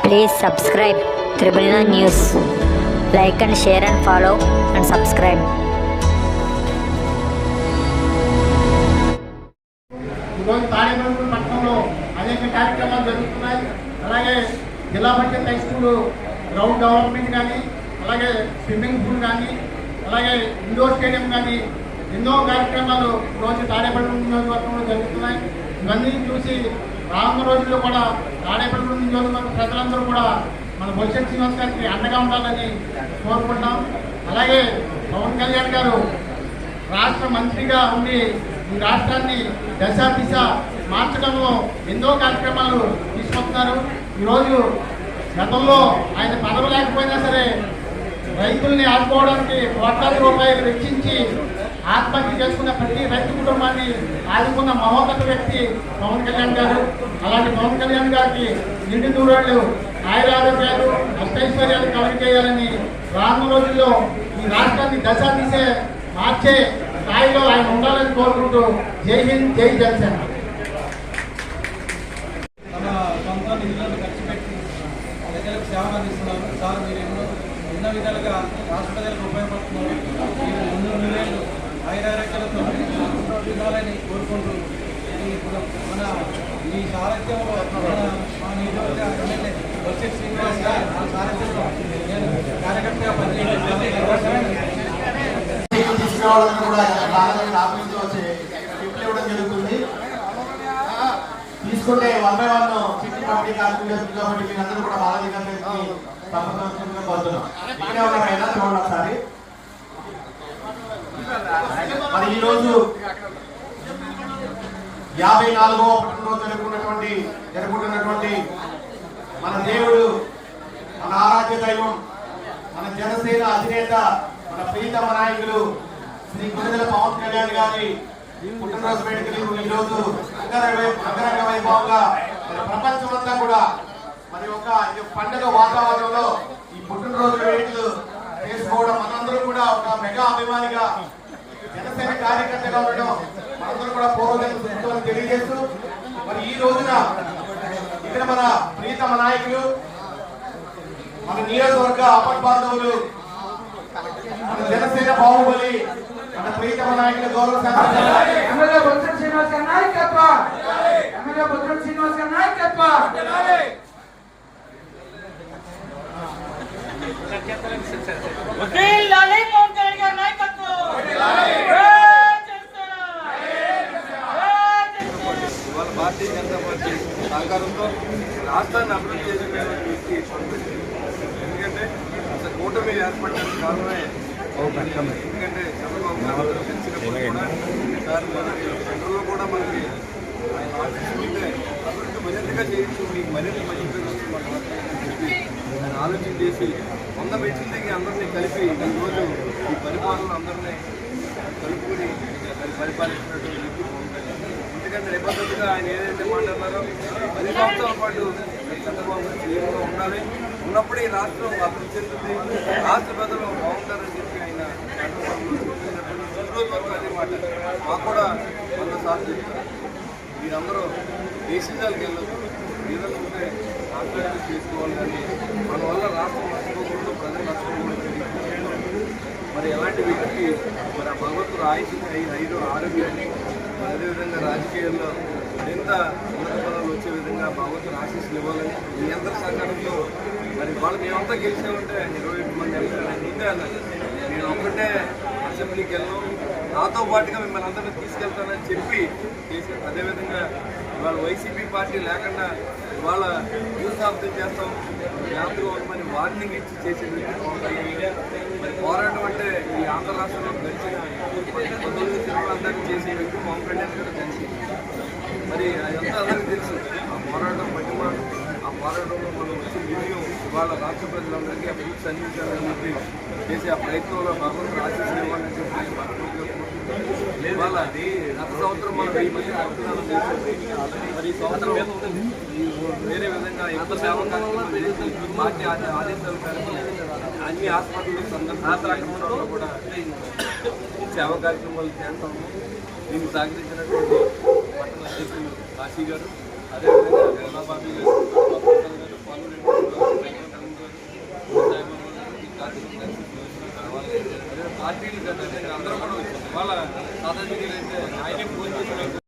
Please subscribe Tribune Nine News. Like and share and follow and subscribe. ఈరోజు తాడేపల్లి పట్టణంలో అనేక కార్యక్రమాలు జరుగుతున్నాయి. అలాగే జిల్లా పరిషత్ హై స్కూల్ గ్రౌండ్ డెవలప్మెంట్ కానీ, అలాగే స్విమ్మింగ్ పూల్ కానీ, అలాగే ఇండోర్ స్టేడియం కానీ ఎన్నో కార్యక్రమాలు ఈరోజు తాడేపల్లి నియోజకవర్గంలో జరుగుతున్నాయి. ఇవన్నీ చూసి రానున్న రోజుల్లో కూడా తాడేపల్లి నియోజకవర్గ ప్రజలందరూ కూడా మన భవిష్యత్ శ్రీనివాస్ గారికి అండగా ఉండాలని కోరుకుంటాం. అలాగే పవన్ కళ్యాణ్ గారు రాష్ట్ర మంత్రిగా ఉండి ఈ రాష్ట్రాన్ని దశ దిశ మార్చడంలో ఎన్నో కార్యక్రమాలు తీసుకొస్తున్నారు. ఈరోజు గతంలో ఆయన పదవి లేకపోయినా సరే రైతుల్ని ఆదుకోవడానికి కోట్లాది రూపాయలు వెచ్చించి ఆత్మహత్య చేసుకున్న ప్రతి రైతు కుటుంబాన్ని ఆదుకున్న మహోన్నత వ్యక్తి పవన్ కళ్యాణ్ గారు. అలాంటి పవన్ కళ్యాణ్ గారికి నిండు నూరేళ్లు ఆయురారోగ్యాలు అష్టైశ్వర్యాలు కవర్ చేయాలని రానున్న రోజుల్లో ఈ రాష్ట్రాన్ని దశ దిశ మార్చే స్థాయిలో ఆయన ఉండాలని కోరుకుంటూ జై హింద్, జై జనసేన. తన సొంత నిధులను ఖర్చు పెట్టి ప్రజలకు సేవలు అందిస్తున్నారు. సార్ మీరు ఎన్నో విధాలుగా రాష్ట్ర ప్రజలకు ఉపయోగపడుతున్నారు. మీరు ముందు నూరేళ్ళు ఆయురారోగ్యాలతో విధాలని కోరుకుంటూ ఇప్పుడు మన ఈ సారథ్యంలో మా నియోజకవర్గ ఎమ్మెల్యే భవిష్యత్ శ్రీనివాస్ గారు ఆ సారథ్యంలో నేను కార్యకర్తగా తీసుకురావాలని కూడా ఆఫీస్లో వచ్చి ఇవ్వడం జరుగుతుంది. తీసుకుంటే 1 by 1 సిటీ కమిటీ కార్యక్రమం కాబట్టి మీరందరూ కూడా బాలధిగా కోరుతున్నాం. ఇక్కడే ఉన్నారైనా చూడండి ఒకసారి. మరి ఈరోజు 54వ పుట్టినరోజు జరుపుకుంటున్నటువంటి మన దేవుడు, మన ఆరాధ్య దైవం, మన జనసేన అధినేత, మన ప్రీతమ నాయకులు శ్రీ గుణదల పవన్ కళ్యాణ్ గారి పుట్టినరోజు వేడుకలు ఈరోజు అంగరంగ వైభవంగా ప్రపంచమంతా కూడా మరి ఒక పండుగ వాతావరణంలో ఈ పుట్టినరోజు వేడుకలు చేసుకోవడం, మనందరూ కూడా ఒక మెగా అభిమానిగా జనసేన కార్యకర్తగా ఉండడం మనందరూ కూడా పూర్వజన్మ తెలియజేస్తూ మరి ఈ రోజున ఇక్కడ మన ప్రీతమ నాయకులు, మన నియోజకవర్గ అపద్బాంధవులు, మన జనసేన బాహుబలి, మన ప్రీతమ నాయకుల గౌరవ ఎమ్మెల్యే బొత్స శ్రీనివాస్ గారి నాయకత్వం, ఎమ్మెల్యే బొత్స శ్రీనివాస్ గారి నాయకత్వం. ఇవాళ భారతీయ జనతా పార్టీ సహకారంతో రాష్ట్రాన్ని అభివృద్ధి చేసే ఎందుకంటే అసలు కూటమి ఏర్పడడానికి కారణమే ఎందుకంటే చంద్రబాబు గారు గెలిచినప్పుడు కూడా సార్ సెంట్రల్లో కూడా మనకి ఆయన ఆఫీస్ ఉంటే అభివృద్ధి మరింతగా చేయొచ్చు, మీకు మరింత మంచి పేరు వస్తుంది ఆయన ఆలోచన చేసి 100 మెట్ల దిగి అందరినీ కలిపి ఈరోజు ఈ పరిపాలన అందరినీ కలుపుకొని పరిపాలించినటువంటి వ్యక్తి ఎందుకంటే నిబద్ధతగా ఆయన ఏదైతే మాట్లాడారో 10 సంవత్సరాల పాటు చంద్రబాబు సీఎంగా ఉండాలి, ఉన్నప్పుడు ఈ రాష్ట్రం అభివృద్ధి చెందుతుంది, రాష్ట్ర ప్రజలు బాగుంటారని చెప్పి ఆయన రోజు వరకు అదే మాట మాకు కూడా 100 సార్లు చెప్తారు. మీరందరూ దేశాలకు వెళ్ళదు, ఏదైనా ఉంటే రాష్ట్రాన్ని చేసుకోవాలి, కానీ మన వల్ల రాష్ట్రం నష్టపోకూడదు, ప్రజలు నష్టపోకూడదు. మరి ఎలాంటి వ్యక్తికి మరి ఆ భగవంతుడు ఆయుష్ ఆరోగ్యాన్ని అదేవిధంగా రాజకీయాల్లో మరింత ఉన్నత పదాలు వచ్చే విధంగా భగవంతుడు ఆశీస్సులు ఇవ్వాలని మీ అందరి సహకారంతో మరి వాళ్ళు మేమంతా గెలిచామంటే 21 మంది వెళ్ళాలని ముందే అన్నారు. నేను ఒక్కటే అసెంబ్లీకి వెళ్ళను, నాతో పాటుగా మిమ్మల్ని అందరినీ తీసుకెళ్తానని చెప్పి చేసి అదేవిధంగా ఇవాళ వైసీపీ పార్టీ లేకుండా ఇవాళ యూసాబ్దం చేస్తాం యాత్రమని వార్నింగ్ ఇచ్చి చేసే మరి పోరాటం అంటే ఈ ఆంధ్ర రాష్ట్రంలో గడిచిన 19 తిరుగులందరికీ చేసే వ్యక్తి పవన్ కళ్యాణ్ గారు కలిసి మరి అదంతా అందరికీ తెలుసు. ఆ పోరాటం పట్టిమ ఆ పోరాటంలో మనం వచ్చి విజయం ఇవాళ రాష్ట్ర ప్రజలందరికీ అభివృద్ధి అందించాలని చెప్పి చేసే ఆ ప్రయత్నంలో భగవంతుడు ఆశీస్సులు ఇవ్వాలని చెప్పి ఇవాళ గత సంవత్సరం మనం 1000 మంది రక్తదానం చేసాం. మరి ఈ సంవత్సరం వేరే విధంగా ఎంత సేవా కార్యక్రమాలు చేసి పార్టీ ఆదేశాల అన్ని హాస్పిటల్ సందర్భంలో కూడా సేవా కార్యక్రమాలు చేస్తాము. దీనికి సహకరించినటువంటి పట్టణ అధ్యక్షులు కాశీ గారు, అదేవిధంగా గంగాబాబు గారు, పాల్గొనే పార్టీలు కదా అందరూ కూడా వచ్చింది వాళ్ళ తాతాజీ గారు అయితే ఆయనే ఫోన్ చేసిన